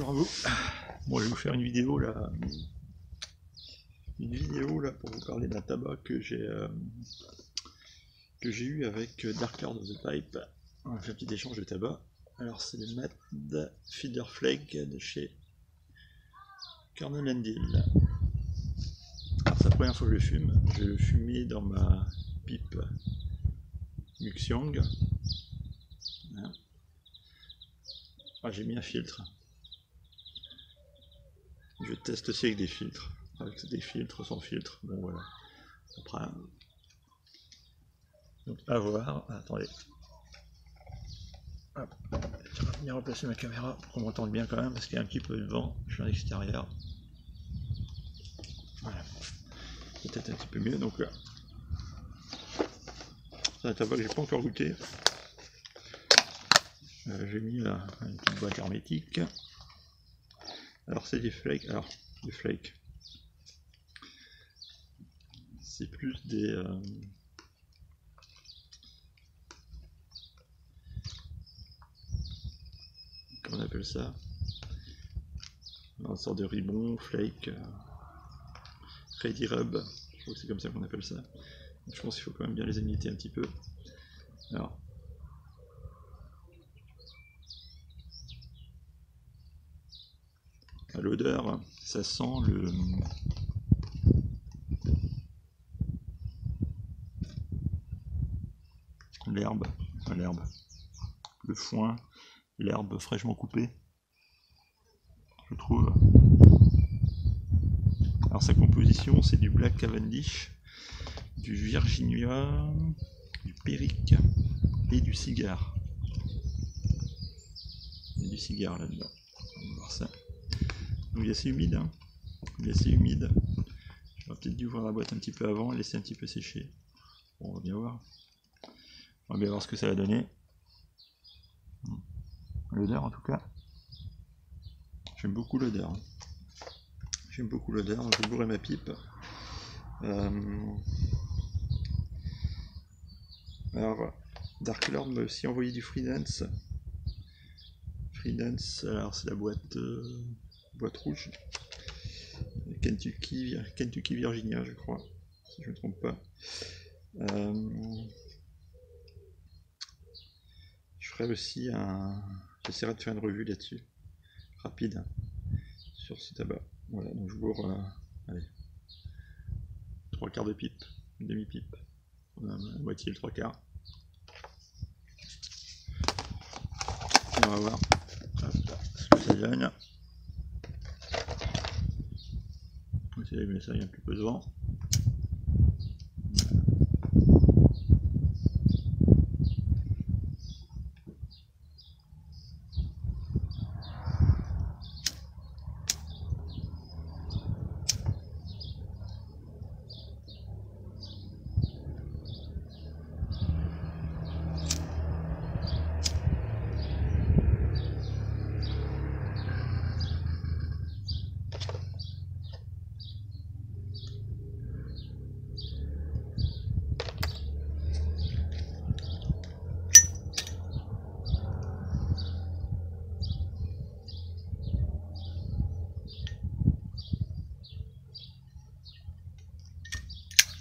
Bonjour à vous. Bon, je vais vous faire une vidéo là pour vous parler d'un tabac que j'ai eu avec Dark Lord of the Pipe. On a fait un petit échange de tabac. Alors c'est le Mad Feeder Flake de chez Cornell & Deal. Alors c'est la première fois que je le fume. Je le fumais dans ma pipe Muxiang. Ah, j'ai mis un filtre. Je teste aussi avec des filtres. Avec des filtres, sans filtre. Bon voilà. Après. Donc à voir. Ah, attendez. Hop. Je vais venir replacer ma caméra pour qu'on m'entende bien quand même parce qu'il y a un petit peu de vent. Je suis à l'extérieur. Voilà. Peut-être un petit peu mieux. Donc là. C'est un tabac que j'ai pas encore goûté. J'ai mis là une petite boîte hermétique. Alors c'est des flakes. Alors des flakes. C'est plus des comment on appelle ça? Une sorte de ribbon, flake, ready rub. Je crois que c'est comme ça qu'on appelle ça. Donc, je pense qu'il faut quand même bien les émietter un petit peu. Alors. À l'odeur, ça sent l'herbe, le foin, l'herbe fraîchement coupée, je trouve. Alors sa composition, c'est du Black Cavendish, du Virginia, du Perique et du cigare. Il y a du cigare là-dedans. On va voir ça. Donc il est assez humide, hein. Il est assez humide. J'aurais peut-être dû ouvrir la boîte un petit peu avant et laisser un petit peu sécher. Bon, on va bien voir. On va bien voir ce que ça va donner. L'odeur en tout cas. J'aime beaucoup l'odeur. J'aime beaucoup l'odeur. Je vais bourrer ma pipe. Alors, Dark Lord m'a aussi envoyé du Freedance. Freedance, alors c'est la boîte rouge. Kentucky Virginia, je crois, si je ne me trompe pas. Je ferai aussi j'essaierai de faire une revue là-dessus, rapide, sur ce tabac. Voilà, donc je bourre, allez, 3/4 de pipe, une demi-pipe, la moitié, le 3/4. Et on va voir ce que ça donne. On va essayer d'allumer ça, il y a un petit peu de vent.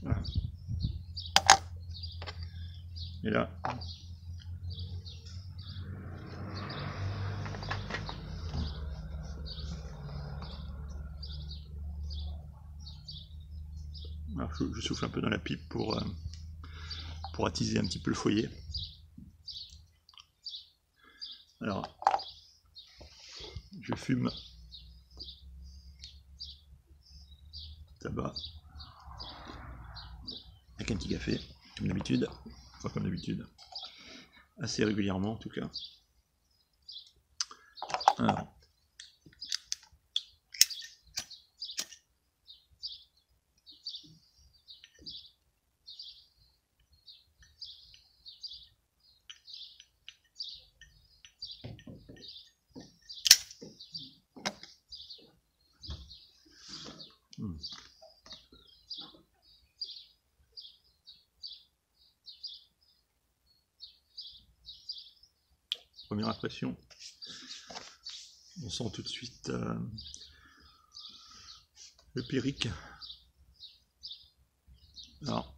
Voilà. Et là, alors je souffle un peu dans la pipe pour attiser un petit peu le foyer. Alors, je fume tabac avec un petit café, comme d'habitude, enfin comme d'habitude, assez régulièrement en tout cas. Alors, première impression, On sent tout de suite le pyrrique. Alors,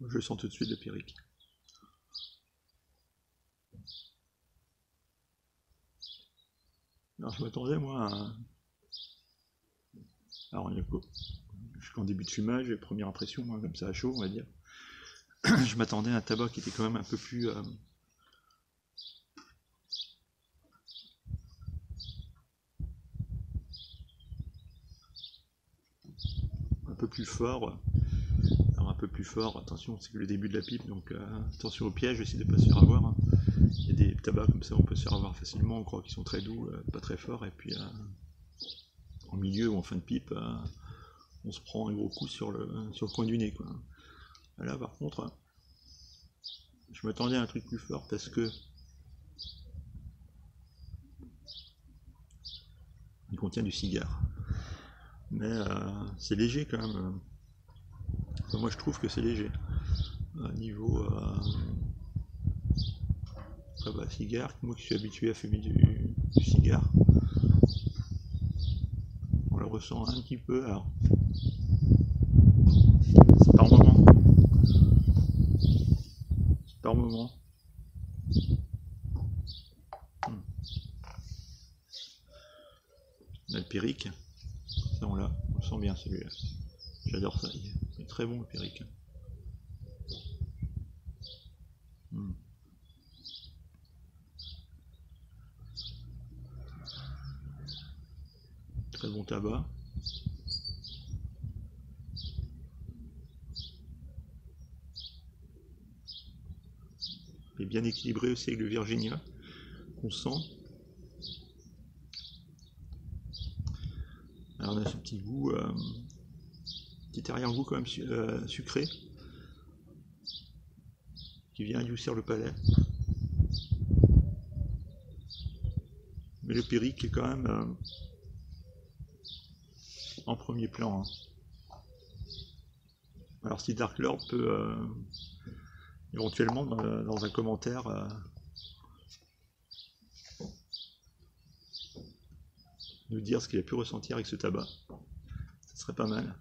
je sens tout de suite le pyrrique. Alors je m'attendais moi à... Alors on est jusqu'en début de fumage, première impression, moi, comme ça à chaud on va dire. Je m'attendais à un tabac qui était quand même un peu plus... un peu plus fort. Alors un peu plus fort, attention, c'est que le début de la pipe, donc attention au piège, essayez de ne pas se faire avoir. Hein. Il y a des tabacs comme ça, on peut se faire avoir facilement, on croit qu'ils sont très doux, pas très forts, et puis en milieu ou en fin de pipe, on se prend un gros coup sur le coin du nez. Quoi. Là par contre, je m'attendais à un truc plus fort parce que il contient du cigare. Mais c'est léger quand même. Enfin, moi je trouve que c'est léger. Niveau cigare, moi qui suis habitué à fumer du cigare, on le ressent un petit peu. Alors, c'est par moment. C'est par moment. Là, le pyrrique, ça on le sent bien celui-là. J'adore ça, il est très bon le pyrrique. Très bon tabac. Il est bien équilibré aussi avec le Virginia qu'on sent. Alors on a ce petit goût, petit arrière-goût quand même sucré, qui vient adoucir le palais. Mais le pyrrique est quand même en premier plan. Hein. Alors si Dark Lord peut éventuellement dans un commentaire nous dire ce qu'il a pu ressentir avec ce tabac, ce serait pas mal.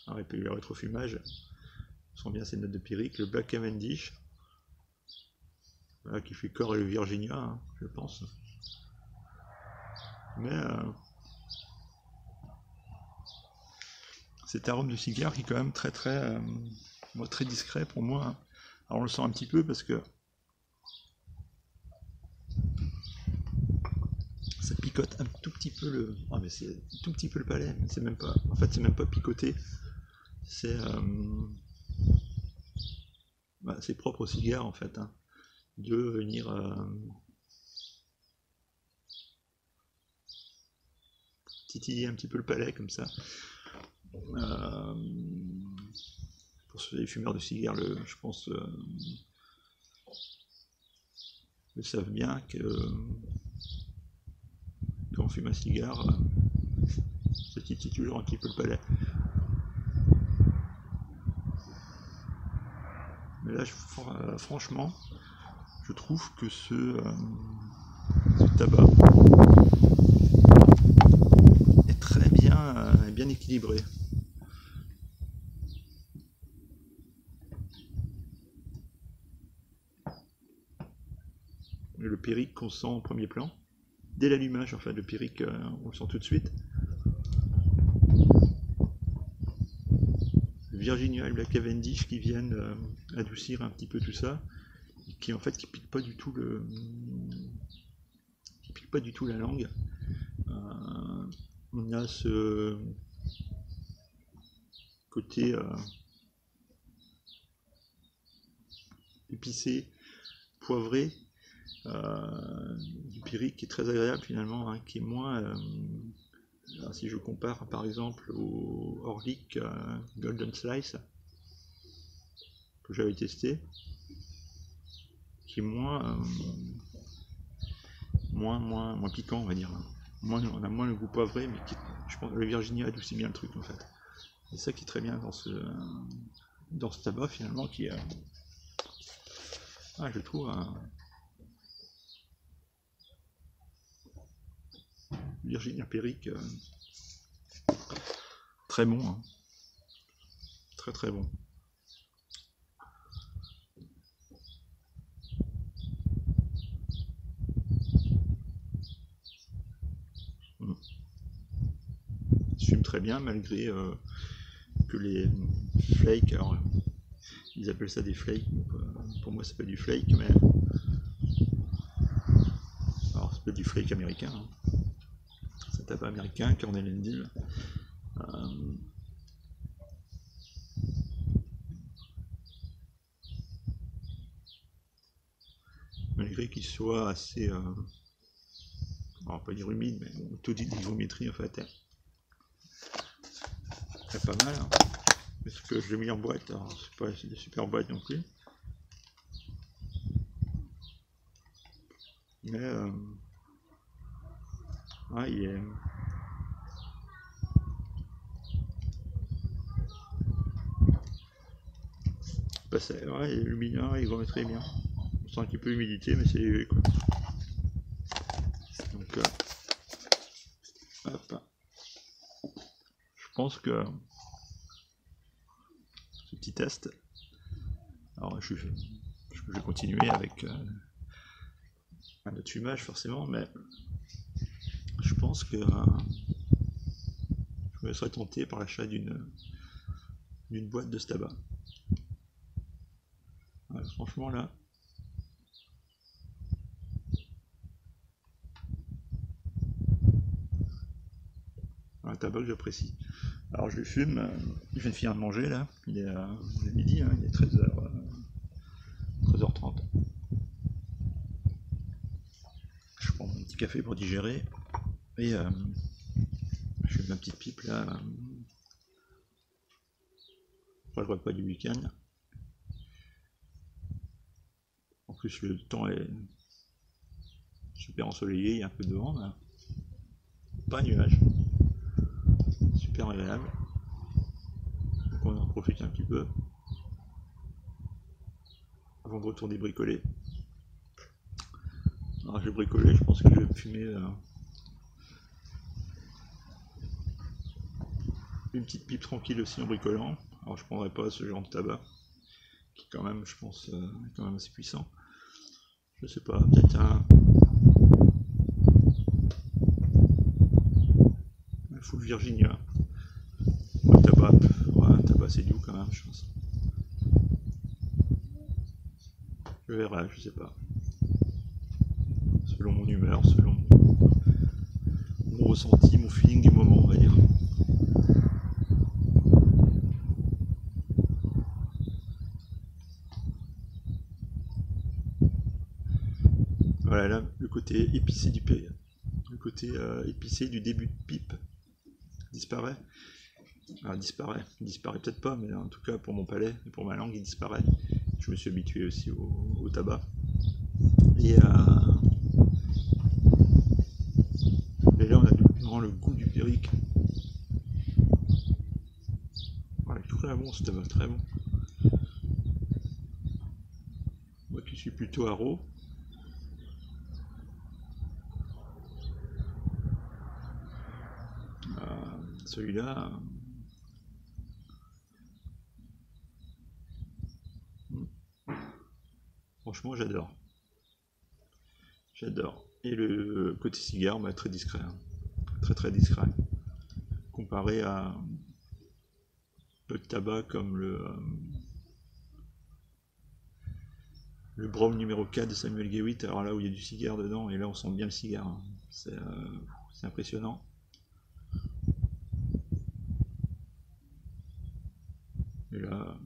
Alors, et puis le rétrofumage, on sent bien ces notes de pyrrique. Le Black Cavendish, voilà, qui fait corps et le Virginia, hein, je pense. Mais cet arôme de cigare qui est quand même très très discret pour moi. Hein. Alors on le sent un petit peu parce que ça picote un tout petit peu le... Ah mais c'est un tout petit peu le palais, mais c'est même pas... En fait c'est même pas picoté. C'est... c'est propre au cigare en fait. Hein, de venir... titiller un petit peu le palais comme ça. Pour les fumeurs de cigares, je pense, le savent bien que quand on fume un cigare, ça titille toujours un petit peu le palais. Mais là, franchement, je trouve que ce tabac est très bien équilibré. Le pyrrique qu'on sent en premier plan, dès l'allumage, en fait, le pyrrique, on le sent tout de suite. Le Virginia et le Black Cavendish qui viennent adoucir un petit peu tout ça, et qui en fait qui pique pas du tout la langue. On a ce côté épicé, poivré, du pyrrique qui est très agréable finalement, hein, qui est moins... si je compare par exemple au Orlik Golden Slice que j'avais testé, qui est moins piquant, on va dire. On a moins le goût poivré, mais je pense que le Virginia adoucit bien le truc en fait. C'est ça qui est très bien dans ce tabac finalement, qui est, je trouve, Virginia Perique, très bon, hein. Très très bon. Il fume très bien malgré que les flakes, alors ils appellent ça des flakes, pour moi c'est pas du flake, mais alors c'est pas du flake américain, hein. C'est un tabac américain, Cornell & Deal. Malgré qu'il soit assez, on va pas dire humide, mais bon, le taux d'hygrométrie en fait est pas mal, hein. Parce que je l'ai mis en boîte, alors c'est pas des super boîtes non plus. Mais il est... il est lumineux, il va très bien. On sent un petit peu l'humidité, mais c'est léger quoi. Donc, hop. Je pense que ce petit test, alors je vais continuer avec un autre fumage forcément, mais je pense que je me serais tenté par l'achat d'une boîte de ce tabac. Voilà, franchement là, un tabac que j'apprécie. Alors je le fume, je viens de finir de manger là, il est midi, hein, il est 13h30. Je prends mon petit café pour digérer et je fais ma petite pipe là pour le repas du week-end. En plus le temps est super ensoleillé, il y a un peu de vent, mais pas un nuage. Super agréable. Donc on en profite un petit peu avant de retourner bricoler. Alors je vais bricoler, je pense que je vais me fumer une petite pipe tranquille aussi en bricolant. Alors je prendrai pas ce genre de tabac qui quand même, je pense, est quand même assez puissant. Je sais pas, peut-être un full Virginia. Un tabac assez doux quand même, je pense. Je verrai, je sais pas. Selon mon humeur, selon mon ressenti, mon feeling du moment, on va dire. Voilà, là, le côté épicé du début de pipe disparaît. Alors, disparaît peut-être pas, mais en tout cas pour mon palais et pour ma langue, il disparaît. Je me suis habitué aussi au tabac. Et là, on a vraiment le goût du Perique. Voilà, très bon ce tabac, très bon. Moi qui suis plutôt haro, celui-là, franchement, j'adore. J'adore. Et le côté cigare, très discret, hein. Très très discret. Comparé à d'autres tabacs comme le Brown numéro 4 de Samuel Gewitt, alors là où il y a du cigare dedans, et là on sent bien le cigare, hein. C'est impressionnant. Et là,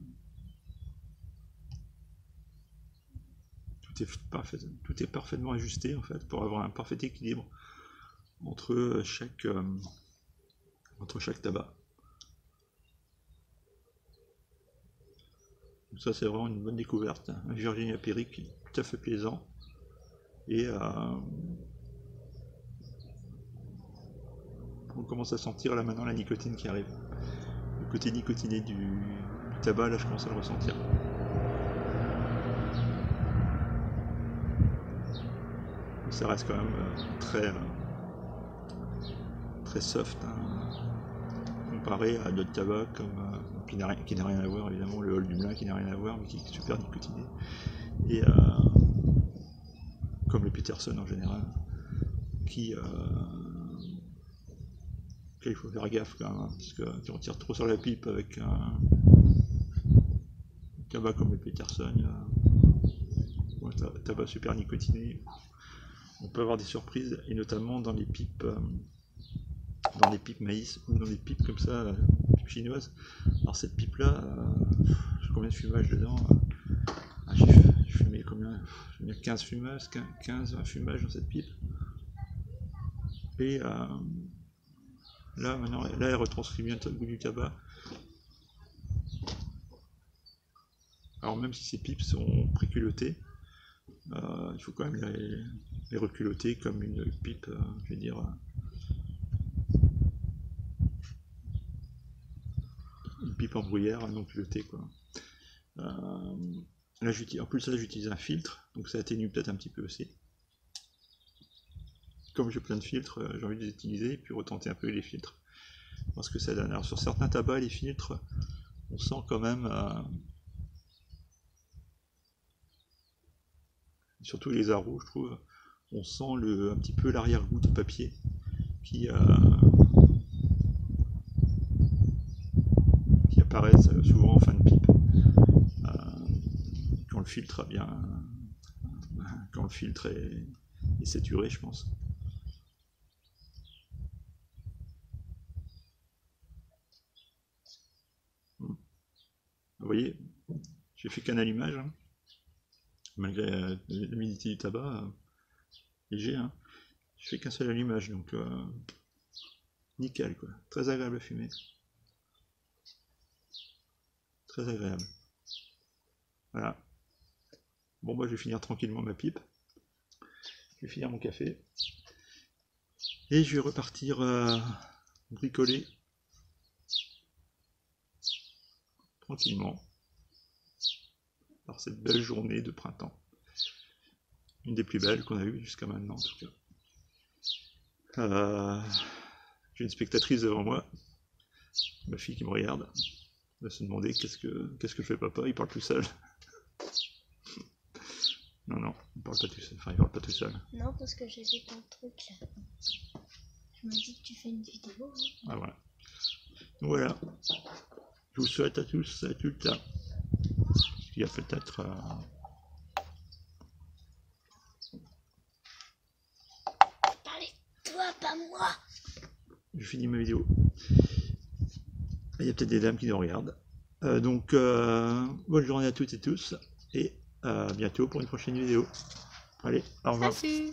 tout est parfaitement ajusté en fait pour avoir un parfait équilibre entre chaque tabac. Ça c'est vraiment une bonne découverte. Un Virginia Peri qui est tout à fait plaisant. Et on commence à sentir là maintenant la nicotine qui arrive. Le côté nicotiné du tabac, là je commence à le ressentir. Ça reste quand même très soft, hein, comparé à d'autres tabacs comme, qui n'a rien à voir, évidemment, le Hall du Blin qui n'a rien à voir, mais qui est super nicotiné. Et comme le Peterson en général, qu'il faut faire gaffe quand même, hein, parce que si on tire trop sur la pipe avec un tabac comme le Peterson, ou un tabac super nicotiné, on peut avoir des surprises, et notamment dans les pipes maïs, ou dans des pipes comme ça, pipes chinoises. Alors cette pipe là, j'ai combien de fumage dedans? J'ai fumé combien? J'ai mis 15 fumages, 15 fumages dans cette pipe. Et là maintenant, là elle retranscrit bien le goût du tabac. Alors même si ces pipes sont préculottées, il faut quand même les reculotter comme une pipe, je vais dire, une pipe en bruyère non culottée, quoi. Là, en plus là j'utilise un filtre, donc ça atténue peut-être un petit peu aussi. Comme j'ai plein de filtres, j'ai envie de les utiliser et puis retenter un peu les filtres. Parce que ça donne. Alors sur certains tabacs, les filtres, on sent quand même, surtout les Aros, je trouve, on sent un petit peu l'arrière-goût de papier qui apparaissent souvent en fin de pipe. Quand le filtre a bien, quand le filtre est saturé, je pense. Vous voyez, j'ai fait qu'un allumage, hein, malgré l'humidité du tabac, léger, hein. Je fais qu'un seul allumage, donc nickel, quoi. Très agréable à fumer. Très agréable. Voilà. Bon, moi je vais finir tranquillement ma pipe. Je vais finir mon café. Et je vais repartir bricoler tranquillement par cette belle journée de printemps. Une des plus belles qu'on a eues jusqu'à maintenant en tout cas. J'ai une spectatrice devant moi, ma fille qui me regarde. Elle va se demander qu'est-ce que fait papa, il parle tout seul. Non, il parle pas tout seul. Enfin, il parle pas tout seul. Non, parce que j'ai vu ton truc là. Je me dis que tu fais une vidéo. Hein. Ah voilà. Donc voilà. Je vous souhaite à tous et à toutes. Il y a peut-être. Parlez de toi, pas moi. Je finis ma vidéo. Il y a peut-être des dames qui nous regardent. Donc, bonne journée à toutes et tous. Et à bientôt pour une prochaine vidéo. Allez, au revoir. Salut.